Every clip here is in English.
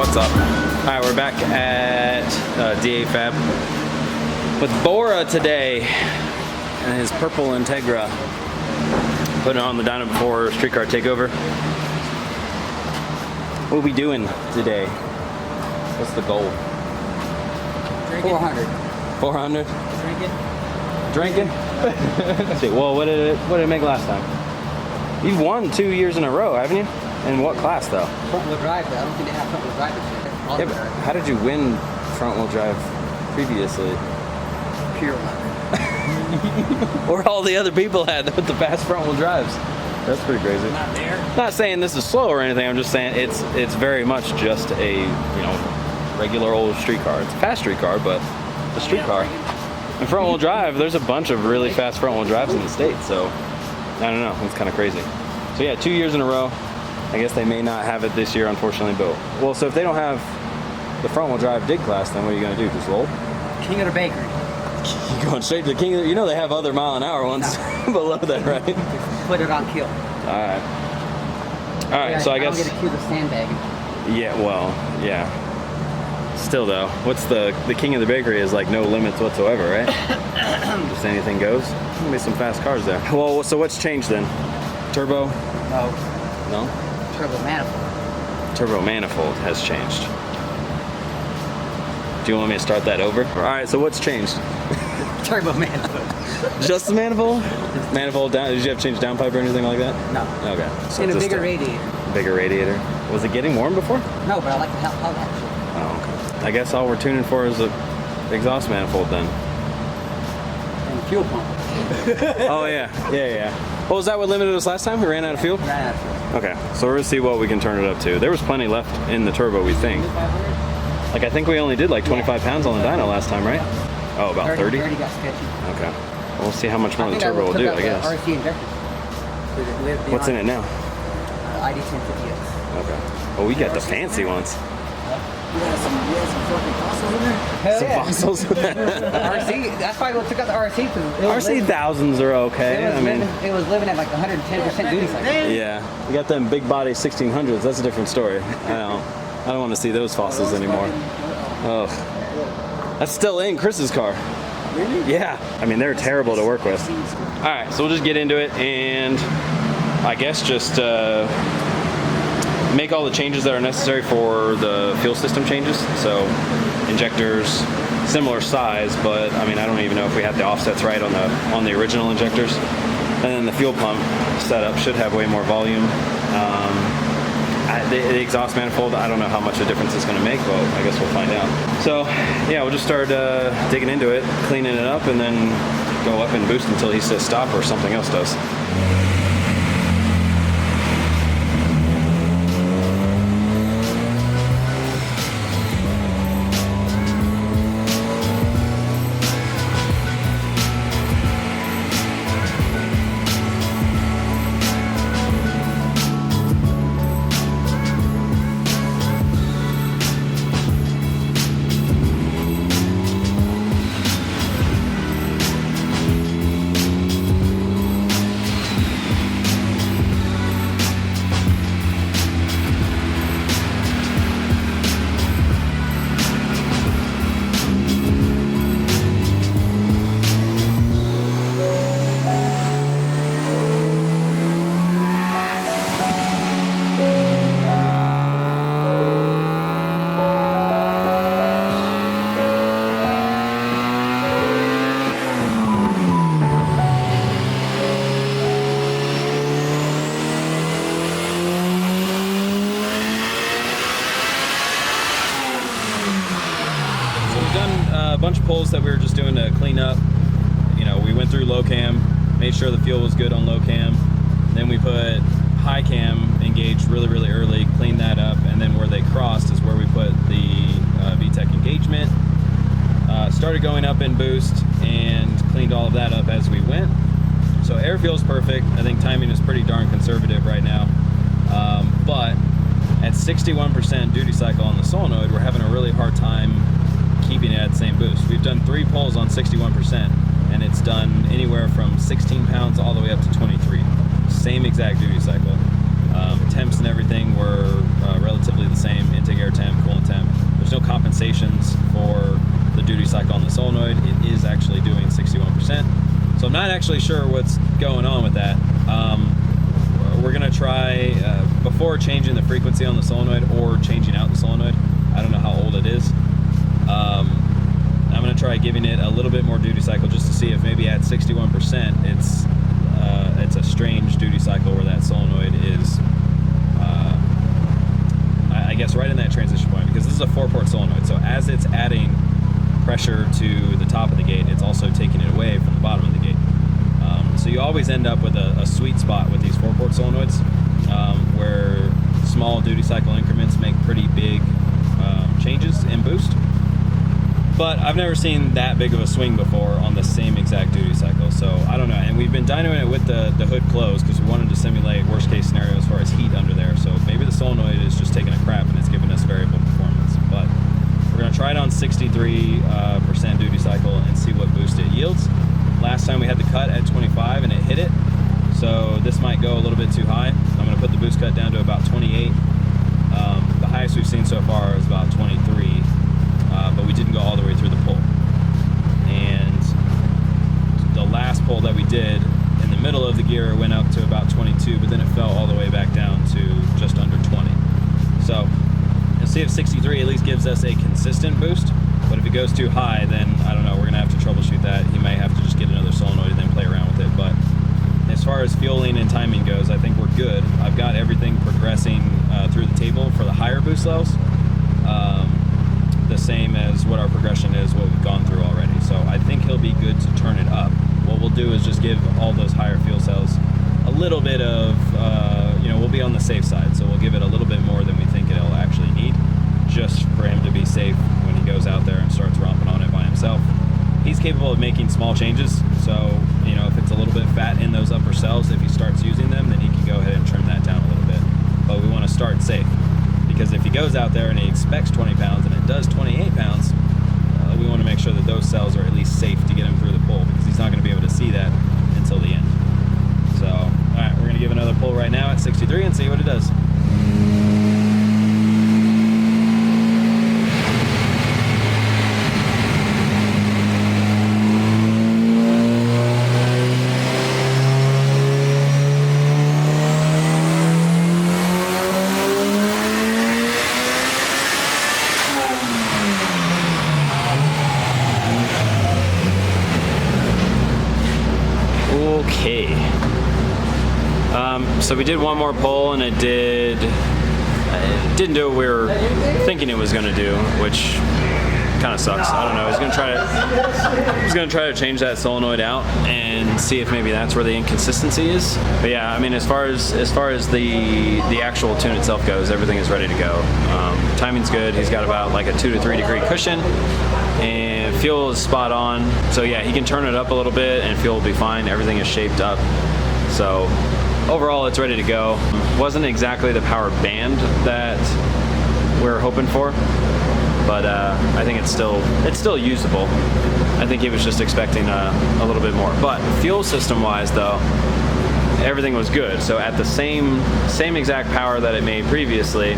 What's up? Alright, we're back at DA Fab with Bora today and his purple Integra. Putting it on the dyno before streetcar takeover. What are we doing today? What's the goal? 400. 400? Drinking? Drinking? Well, what did it make last time? You've won 2 years in a row, haven't you? In what class, though? Front-wheel drive, but I don't think they have front-wheel drive this year. Yeah, but how did you win front-wheel drive previously? Pure luck. Or all the other people had with the fast front-wheel drives. That's pretty crazy. Not there. Not saying this is slow or anything. I'm just saying it's very much just a regular old street car. It's a fast street car, but a street car. And front-wheel drive, there's a bunch of really fast front-wheel drives in the States. So I don't know. It's kind of crazy. So yeah, 2 years in a row. I guess they may not have it this year, unfortunately, but well, so if they don't have the front-wheel drive dig class, then what are you gonna do? Just roll? King of the bakery. You're going straight to the king of the, they have other mile-an-hour ones below that, right? Just put it on kill. All right, so I guess. I don't get accused of sandbagging. Yeah, well, yeah. Still though, what's the king of the bakery is like no limits whatsoever, right? Just anything goes. Gonna be some fast cars there. Well, so what's changed then? Turbo? No. No? Turbo manifold. Turbo manifold has changed. Do you want me to start that over? All right, so what's changed? Turbo manifold. Just the manifold? Manifold down? Did you have to change downpipe or anything like that? No. Okay. So And a just bigger radiator. Bigger radiator. Was it getting warm before? No, but I like the how that shit. Oh, okay. I guess all we're tuning for is the exhaust manifold then. And fuel pump. Oh yeah. Well, was that what limited us last time? We ran out of fuel? Ran out of fuel. Okay, so we're gonna see what we can turn it up to. There was plenty left in the turbo, we think. 500? Like I think we only did like 25 pounds on the dyno last time, right? Oh, about 30? 30 got sketchy. Okay. Well, we'll see how much more the turbo will do, I guess. RC injector. What's in it now? ID 1050X. Okay. Oh, we got the fancy ones. You had some fucking fossils in there? Hell Some yeah. fossils. RC, that's probably what took out the RC. RC thousands are okay. It was living at like 110% duty cycle. Yeah. We got them big body 1600s. That's a different story. I don't want to see those fossils anymore. Oh. That's still in Chris's car. Really? Yeah. I mean, they're terrible to work with. All right, so we'll just get into it and I guess just make all the changes that are necessary for the fuel system changes. So injectors, similar size, but I mean, I don't even know if we had the offsets right on the original injectors. And then the fuel pump setup should have way more volume. The exhaust manifold, I don't know how much a difference it's going to make, but I guess we'll find out. So yeah, we'll just start digging into it, cleaning it up, and then go up and boost until he says stop or something else does. A bunch of pulls that we were just doing to clean up. We went through low cam, made sure the fuel was good on low cam. Then we put high cam engaged really, really early, cleaned that up, and then where they crossed is where we put the VTEC engagement. Started going up in boost and cleaned all of that up as we went. So air feels perfect. I think timing is pretty darn conservative right now. But at 61% duty cycle on the solenoid, we're having a really hard time keeping it at the same boost. We've done 3 pulls on 61%, and it's done anywhere from 16 pounds all the way up to 23. Same exact duty cycle. Temps and everything were relatively the same. Intake air temp, coolant actually sure what's going on with that. We're gonna try, before changing the frequency on the solenoid or changing out the solenoid, I don't know how old it is, I'm gonna try giving it a little bit more duty cycle just to see if maybe at 61% it's a strange duty cycle where that solenoid is, I guess, right in that transition point, because this is a 4-port solenoid, so as it's adding pressure to the top of the gate, it's also taking it away from the bottom of the gate. So you always end up with a sweet spot with these 4-port solenoids, where small duty cycle increments make pretty big changes in boost. But I've never seen that big of a swing before on the same exact duty cycle, so I don't know. And we've been dynoing it with the hood closed because we wanted to simulate worst case scenario as far as heat under there. So maybe the solenoid is just taking a crap and it's giving us variable performance. But we're gonna try it on 63% duty cycle and see what boost it yields. Last time we had the cut at 25 and it hit it, so this might go a little bit too high. I'm gonna put the boost cut down to about 28. The highest we've seen so far is about 23. But we didn't go all the way through the pull. And the last pull that we did, in the middle of the gear, it went up to about 22, but then it fell all the way back down to just under 20. So you'll see if 63 at least gives us a consistent boost, but if it goes too high, then I don't know, we're gonna have to troubleshoot that. He may have to just get another solenoid and then play around with it. But as far as fueling and timing goes, I think we're good. I've got everything progressing through the table for the higher boost levels. The same as what our progression is, what we've gone through already. So I think he'll be good to turn it up. What we'll do is just give all those higher fuel cells a little bit of, we'll be on the safe side. So we'll give it a little bit more than we think it'll actually need, just for him to be safe when he goes out there and starts romping on it by himself. He's capable of making small changes. So, if it's a little bit fat in those upper cells, if he starts using them, then he can go ahead and trim that down a little bit. But we want to start safe. Because if he goes out there and he expects 20 pounds and it does 28 pounds, we want to make sure that those cells are at least safe to get him through the pull, because he's not going to be able to see that until the end. So, all right, we're going to give another pull right now at 63 and see what it does. Okay. So we did one more pull and it didn't do what we were thinking it was going to do, which kind of sucks. I don't know. He's going to try to change that solenoid out and see if maybe that's where the inconsistency is. But yeah, I mean, as far as the actual tune itself goes, everything is ready to go. Timing's good. He's got about like a 2 to 3 degree cushion, and fuel is spot on. So yeah, he can turn it up a little bit and fuel will be fine. Everything is shaped up. So overall, it's ready to go. Wasn't exactly the power band that we're hoping for, but I think it's still usable. I think he was just expecting a little bit more. But fuel system wise though, everything was good. So at the same exact power that it made previously,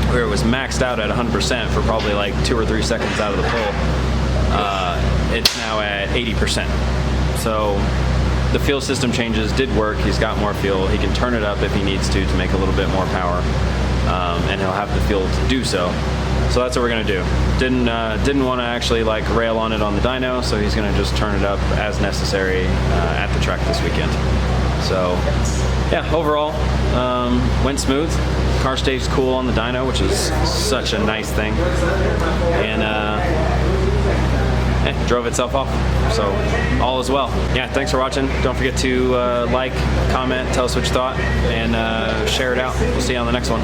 where it was maxed out at 100% for probably like 2 or 3 seconds out of the pull, it's now at 80%. So the fuel system changes did work. He's got more fuel. He can turn it up if he needs to make a little bit more power, and he'll have the fuel to do so. So that's what we're gonna do. Didn't want to actually like rail on it on the dyno, so he's gonna just turn it up as necessary at the track this weekend. So yeah, overall went smooth. Car stays cool on the dyno, which is such a nice thing, and drove itself off. So all is well. Yeah, thanks for watching. Don't forget to like, comment, tell us what you thought, and share it out. We'll see you on the next one.